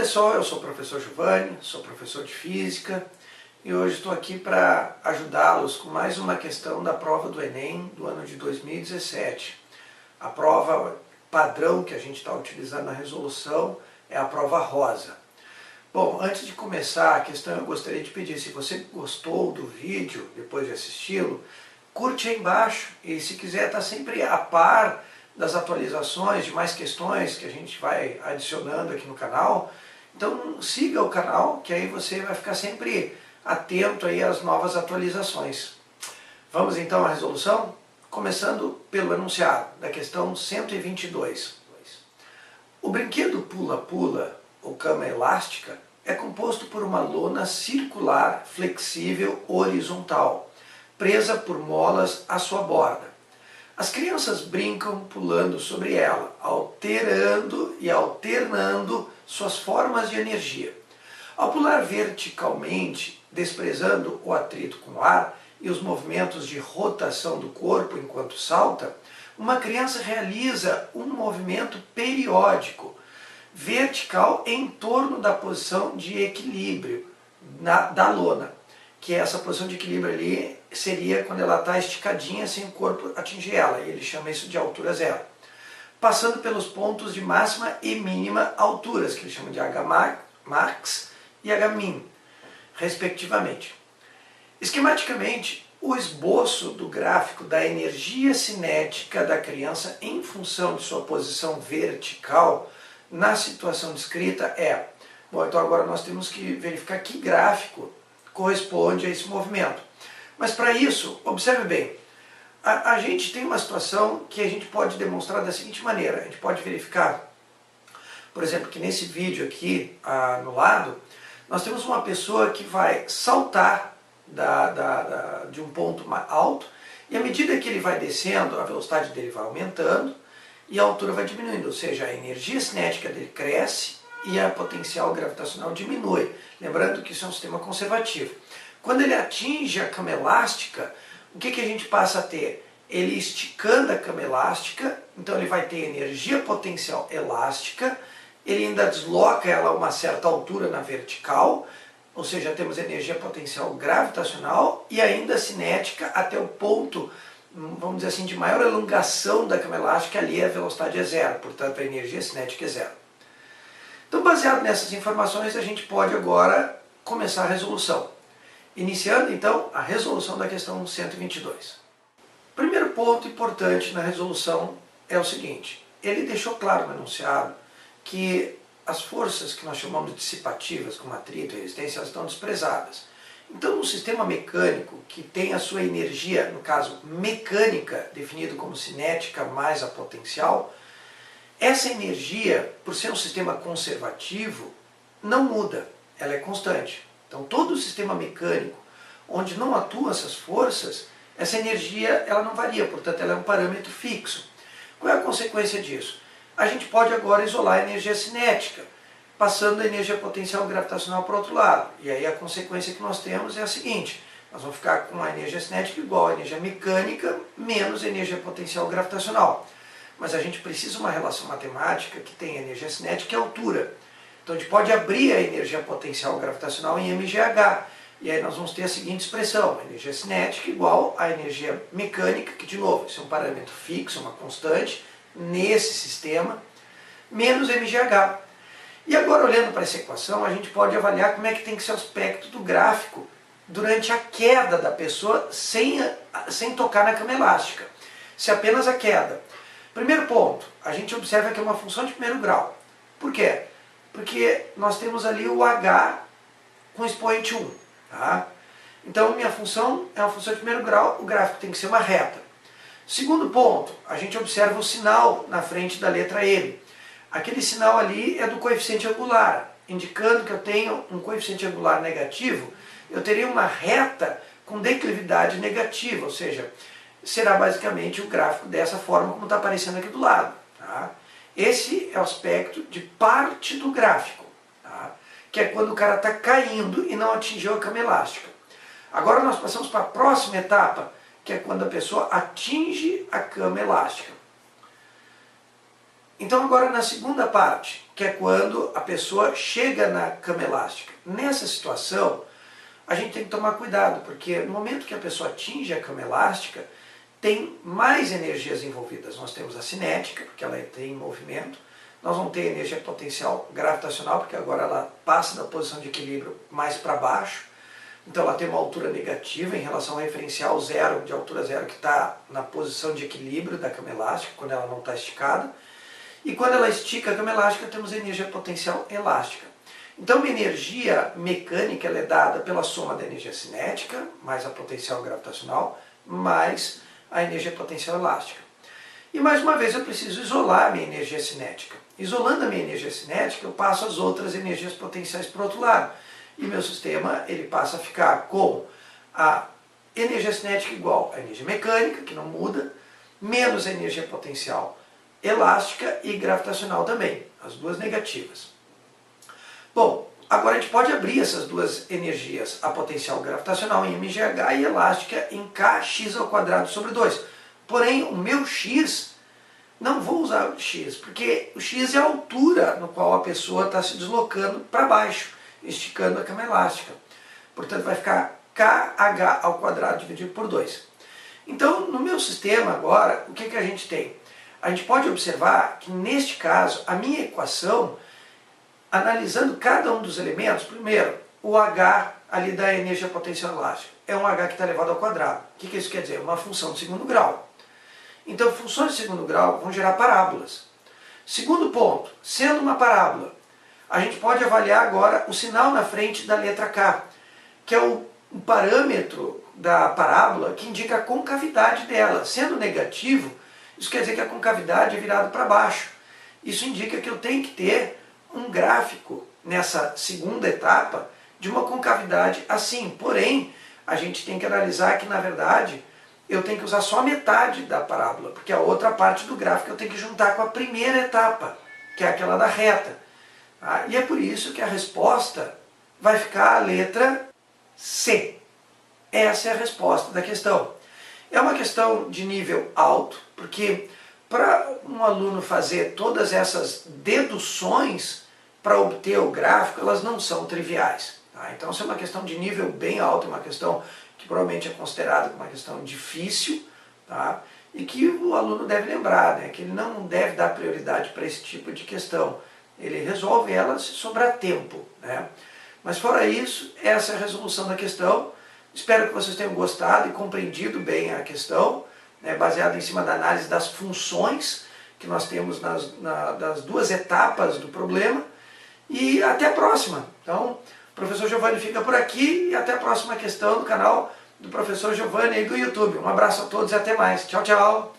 pessoal, eu sou o professor Giovanni, sou professor de Física e hoje estou aqui para ajudá-los com mais uma questão da prova do Enem do ano de 2017. A prova padrão que a gente está utilizando na resolução é a prova rosa. Bom, antes de começar a questão, eu gostaria de pedir, se você gostou do vídeo, depois de assisti-lo, curte aí embaixo e se quiser estar sempre a par das atualizações de mais questões que a gente vai adicionando aqui no canal, então siga o canal, que aí você vai ficar sempre atento aí às novas atualizações. Vamos então à resolução? Começando pelo enunciado da questão 122. O brinquedo pula-pula, ou cama elástica, é composto por uma lona circular, flexível, horizontal, presa por molas à sua borda. As crianças brincam pulando sobre ela, alterando e alternando suas formas de energia. Ao pular verticalmente, desprezando o atrito com o ar e os movimentos de rotação do corpo enquanto salta, uma criança realiza um movimento periódico, vertical em torno da posição de equilíbrio da lona, que essa posição de equilíbrio ali seria quando ela está esticadinha sem o corpo atingir ela, e ele chama isso de altura zero. Passando pelos pontos de máxima e mínima alturas, que ele chama de Hmax e Hmin, respectivamente. Esquematicamente, o esboço do gráfico da energia cinética da criança em função de sua posição vertical na situação descrita é... Bom, então agora nós temos que verificar que gráfico corresponde a esse movimento. Mas para isso, observe bem, a gente tem uma situação que a gente pode demonstrar da seguinte maneira. A gente pode verificar, por exemplo, que nesse vídeo aqui, no lado, nós temos uma pessoa que vai saltar de um ponto alto, e à medida que ele vai descendo, a velocidade dele vai aumentando e a altura vai diminuindo, ou seja, a energia cinética dele cresce e a potencial gravitacional diminui. Lembrando que isso é um sistema conservativo. Quando ele atinge a cama elástica, o que a gente passa a ter? Ele esticando a cama elástica, então ele vai ter energia potencial elástica, ele ainda desloca ela a uma certa altura na vertical, ou seja, temos energia potencial gravitacional e ainda cinética até o ponto, vamos dizer assim, de maior elongação da cama elástica, ali a velocidade é zero, portanto a energia cinética é zero. Então, baseado nessas informações, a gente pode agora começar a resolução. Iniciando, então, a resolução da questão 122. O primeiro ponto importante na resolução é o seguinte. Ele deixou claro no enunciado que as forças que nós chamamos de dissipativas, como atrito e resistência, elas estão desprezadas. Então, no sistema mecânico, que tem a sua energia, no caso mecânica, definido como cinética mais a potencial, essa energia, por ser um sistema conservativo, não muda, ela é constante. Então todo o sistema mecânico, onde não atuam essas forças, essa energia ela não varia, portanto ela é um parâmetro fixo. Qual é a consequência disso? A gente pode agora isolar a energia cinética, passando a energia potencial gravitacional para o outro lado. E aí a consequência que nós temos é a seguinte, nós vamos ficar com a energia cinética igual a energia mecânica menos a energia potencial gravitacional. Mas a gente precisa de uma relação matemática que tem energia cinética e altura. Então a gente pode abrir a energia potencial gravitacional em mgh. E aí nós vamos ter a seguinte expressão, energia cinética igual a energia mecânica, que de novo, isso é um parâmetro fixo, uma constante, nesse sistema, menos mgh. E agora olhando para essa equação, a gente pode avaliar como é que tem que ser o aspecto do gráfico durante a queda da pessoa sem tocar na cama elástica. Se apenas a queda. Primeiro ponto, a gente observa que é uma função de primeiro grau. Por quê? Porque nós temos ali o h com expoente 1. Tá? Então minha função é uma função de primeiro grau, o gráfico tem que ser uma reta. Segundo ponto, a gente observa o sinal na frente da letra M. Aquele sinal ali é do coeficiente angular, indicando que eu tenho um coeficiente angular negativo, eu teria uma reta com declividade negativa, ou seja, será basicamente o gráfico dessa forma como está aparecendo aqui do lado. Tá? Esse é o aspecto de parte do gráfico, tá? Que é quando o cara está caindo e não atingiu a cama elástica. Agora nós passamos para a próxima etapa, que é quando a pessoa atinge a cama elástica. Então agora na segunda parte, que é quando a pessoa chega na cama elástica. Nessa situação, a gente tem que tomar cuidado, porque no momento que a pessoa atinge a cama elástica, tem mais energias envolvidas. Nós temos a cinética, porque ela tem movimento, nós vamos ter energia potencial gravitacional, porque agora ela passa da posição de equilíbrio mais para baixo, então ela tem uma altura negativa em relação ao referencial zero, de altura zero, que está na posição de equilíbrio da cama elástica, quando ela não está esticada. E quando ela estica a cama elástica, temos energia potencial elástica. Então a energia mecânica ela é dada pela soma da energia cinética, mais a potencial gravitacional, mais a energia potencial elástica. E mais uma vez eu preciso isolar a minha energia cinética. Isolando a minha energia cinética, eu passo as outras energias potenciais para o outro lado. E meu sistema ele passa a ficar com a energia cinética igual à energia mecânica, que não muda, menos a energia potencial elástica e gravitacional também, as duas negativas. Bom, agora a gente pode abrir essas duas energias, a potencial gravitacional em mgh e elástica em kx² sobre 2. Porém, o meu x, não vou usar o x, porque o x é a altura no qual a pessoa está se deslocando para baixo, esticando a cama elástica. Portanto, vai ficar kh² dividido por 2. Então, no meu sistema agora, o que a gente tem? A gente pode observar que, neste caso, a minha equação, analisando cada um dos elementos, primeiro, o h ali da energia potencial elástica, é um h que está elevado ao quadrado. O que isso quer dizer? Uma função de segundo grau. Então, funções de segundo grau vão gerar parábolas. Segundo ponto, sendo uma parábola, a gente pode avaliar agora o sinal na frente da letra K, que é o parâmetro da parábola que indica a concavidade dela. Sendo negativo, isso quer dizer que a concavidade é virada para baixo. Isso indica que eu tenho que ter um gráfico nessa segunda etapa de uma concavidade assim. Porém, a gente tem que analisar que, na verdade, eu tenho que usar só metade da parábola, porque a outra parte do gráfico eu tenho que juntar com a primeira etapa, que é aquela da reta. E é por isso que a resposta vai ficar a letra C. Essa é a resposta da questão. É uma questão de nível alto, porque para um aluno fazer todas essas deduções para obter o gráfico, elas não são triviais. Então, essa é uma questão de nível bem alto, uma questão que provavelmente é considerada uma questão difícil, e que o aluno deve lembrar, que ele não deve dar prioridade para esse tipo de questão. Ele resolve ela se sobrar tempo. Mas fora isso, essa é a resolução da questão. Espero que vocês tenham gostado e compreendido bem a questão, baseado em cima da análise das funções que nós temos das duas etapas do problema. E até a próxima. Então, o professor Giovanni fica por aqui e até a próxima questão do canal do professor Giovanni aí do YouTube. Um abraço a todos e até mais. Tchau, tchau.